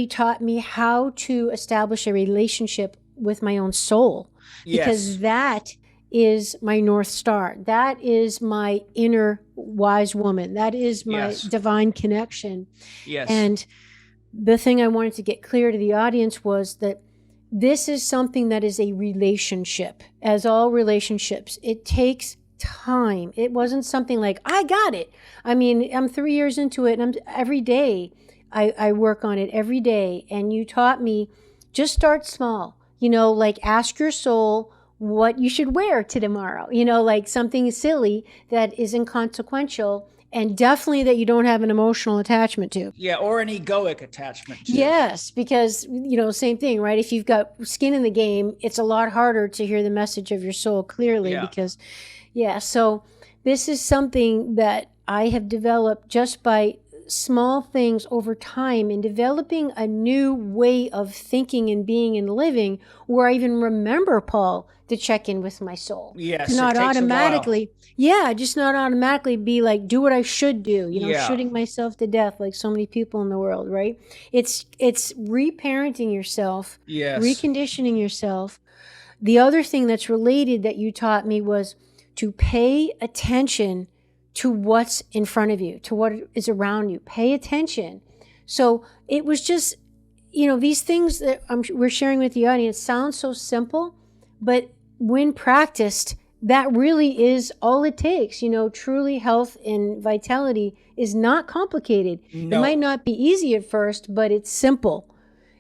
really taught me how to establish a relationship with my own soul, because that is my North Star. That is my inner wise woman. That is my divine connection. And the thing I wanted to get clear to the audience was that this is something that is a relationship. As all relationships, it takes time. It wasn't something like, I got it. I mean, I'm 3 years into it, and every day I work on it every day. And you taught me, just start small, like ask your soul what you should wear to tomorrow, like something silly that is inconsequential, and definitely that you don't have an emotional attachment to. Yeah, or an egoic attachment to. Yes, because, same thing, right? If you've got skin in the game, it's a lot harder to hear the message of your soul clearly because, so this is something that I have developed just by small things over time, and developing a new way of thinking and being and living, where I even remember, Paul, to check in with my soul. Yes, to not it takes automatically, just not automatically be like, do what I should do, shooting myself to death like so many people in the world, right? It's reparenting yourself, reconditioning yourself. The other thing that's related that you taught me was to pay attention to what's in front of you, to what is around you. Pay attention. So it was just, these things that we're sharing with the audience sound so simple, but when practiced, that really is all it takes. Truly health and vitality is not complicated. No. It might not be easy at first, but it's simple.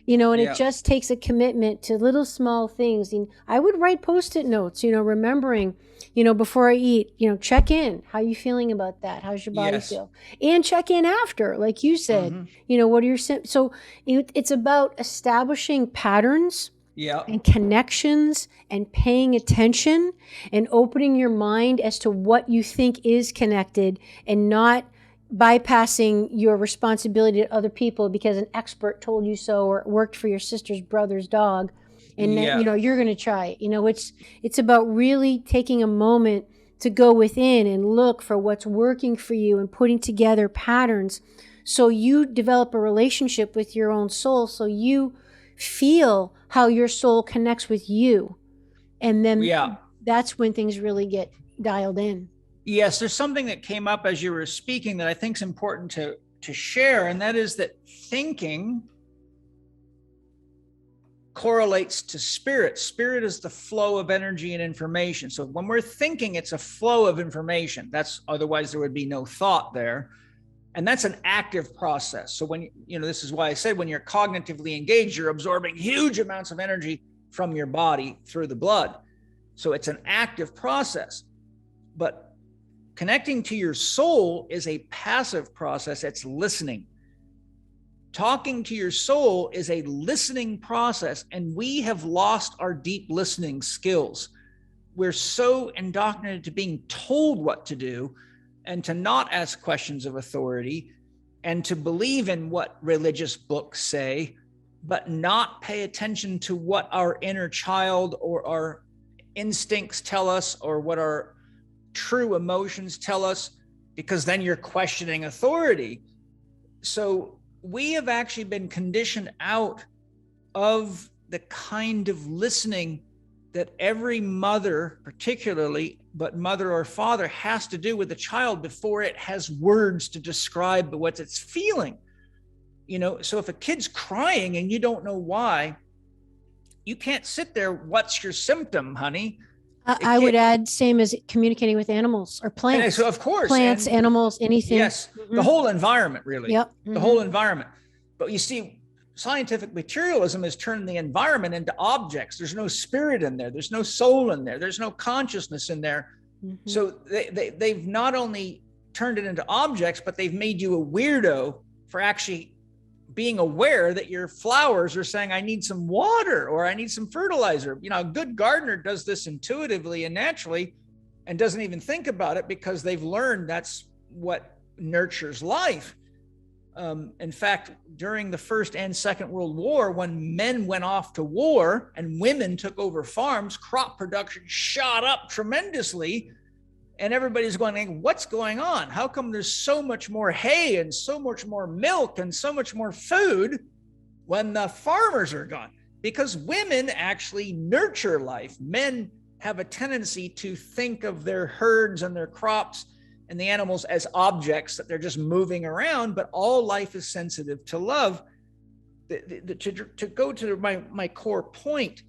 And it just takes a commitment to little small things. And I would write Post-it notes, remembering, before I eat, check in. How are you feeling about that? How's your body feel? And check in after, like you said, what are your so it's about establishing patterns and connections and paying attention and opening your mind as to what you think is connected, and not bypassing your responsibility to other people because an expert told you so, or it worked for your sister's brother's dog, and then, you're going to try it. It's about really taking a moment to go within and look for what's working for you, and putting together patterns so you develop a relationship with your own soul, so you feel how your soul connects with you, and then that's when things really get dialed in. Yes, there's something that came up as you were speaking that I think is important to share, and that is that thinking correlates to spirit. Spirit is the flow of energy and information. So when we're thinking, it's a flow of information. Otherwise there would be no thought there. And that's an active process. So when, this is why I said when you're cognitively engaged, you're absorbing huge amounts of energy from your body through the blood. So it's an active process. But connecting to your soul is a passive process. It's listening. Talking to your soul is a listening process, and we have lost our deep listening skills. We're so indoctrinated to being told what to do, and to not ask questions of authority, and to believe in what religious books say, but not pay attention to what our inner child or our instincts tell us, or what our true emotions tell us, because then you're questioning authority. So we have actually been conditioned out of the kind of listening that every mother, particularly, but mother or father, has to do with a child before it has words to describe what it's feeling. So if a kid's crying and you don't know why, you can't sit there, what's your symptom, honey? I would add, same as communicating with animals or plants. So of course. Plants, animals, anything. Yes, the whole environment, really. Yep. The whole environment. But you see, scientific materialism has turned the environment into objects. There's no spirit in there. There's no soul in there. There's no consciousness in there. So they've not only turned it into objects, but they've made you a weirdo for actually being aware that your flowers are saying, I need some water, or I need some fertilizer. A good gardener does this intuitively and naturally and doesn't even think about it, because they've learned that's what nurtures life. In fact, during the First and Second World War, when men went off to war and women took over farms, crop production shot up tremendously. And everybody's going, what's going on? How come there's so much more hay and so much more milk and so much more food when the farmers are gone, because women actually nurture life. Men have a tendency to think of their herds and their crops and the animals as objects that they're just moving around, but all life is sensitive to love. To go to my core point,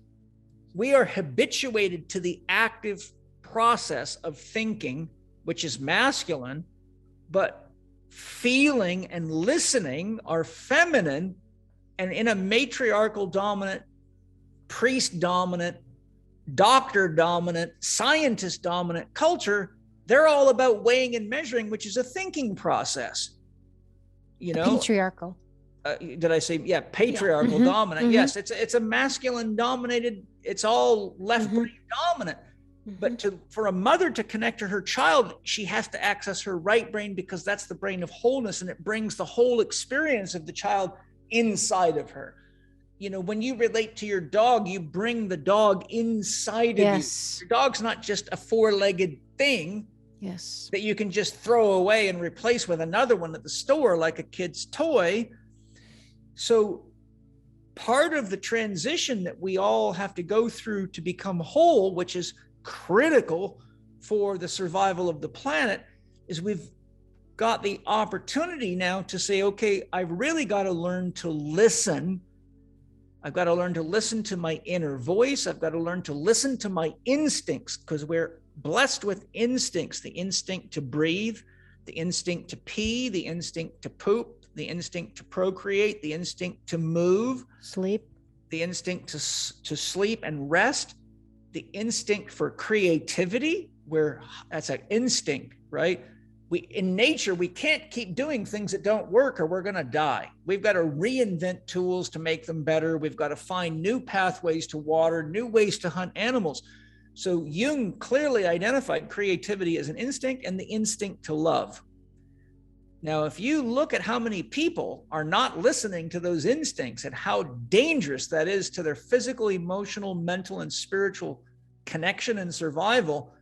we are habituated to the active process of thinking, which is masculine, but feeling and listening are feminine. And in a matriarchal dominant, priest dominant, doctor dominant, scientist dominant culture, they're all about weighing and measuring, which is a thinking process. Patriarchal. Did I say, patriarchal dominant? Yes, it's a masculine dominated, it's all left brain dominant. But for a mother to connect to her child, she has to access her right brain, because that's the brain of wholeness, and it brings the whole experience of the child inside of her. When you relate to your dog, you bring the dog inside of you. Your dog's not just a four-legged thing that you can just throw away and replace with another one at the store like a kid's toy. So part of the transition that we all have to go through to become whole, which is critical for the survival of the planet, is we've got the opportunity now to say, okay, I've really got to learn to listen. I've got to learn to listen to my inner voice. I've got to learn to listen to my instincts, because we're blessed with instincts: the instinct to breathe, the instinct to pee, the instinct to poop, the instinct to procreate, the instinct to move, sleep, the instinct to sleep and rest, the instinct for creativity, where that's an instinct, right? In nature, we can't keep doing things that don't work, or we're going to die. We've got to reinvent tools to make them better. We've got to find new pathways to water, new ways to hunt animals. So Jung clearly identified creativity as an instinct, and the instinct to love. Now, if you look at how many people are not listening to those instincts and how dangerous that is to their physical, emotional, mental, and spiritual connection and survival,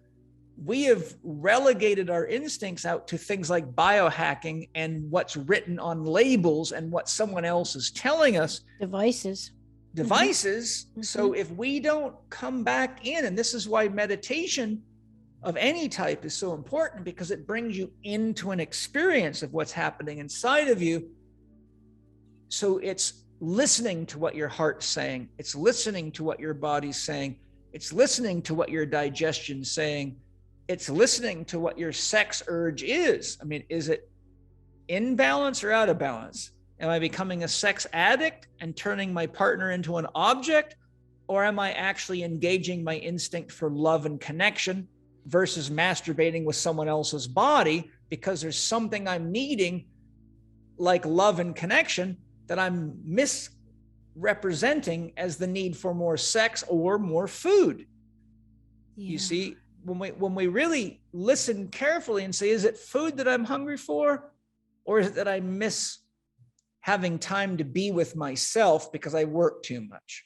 we have relegated our instincts out to things like biohacking and what's written on labels and what someone else is telling us. Devices. So if we don't come back in, and this is why meditation of any type is so important, because it brings you into an experience of what's happening inside of you. So it's listening to what your heart's saying. It's listening to what your body's saying. It's listening to what your digestion's saying. It's listening to what your sex urge is. I mean, is it in balance or out of balance? Am I becoming a sex addict and turning my partner into an object? Or am I actually engaging my instinct for love and connection versus masturbating with someone else's body because there's something I'm needing, like love and connection, that I'm misrepresenting as the need for more sex or more food? You see, when we really listen carefully and say, is it food that I'm hungry for? Or is it that I miss having time to be with myself because I work too much?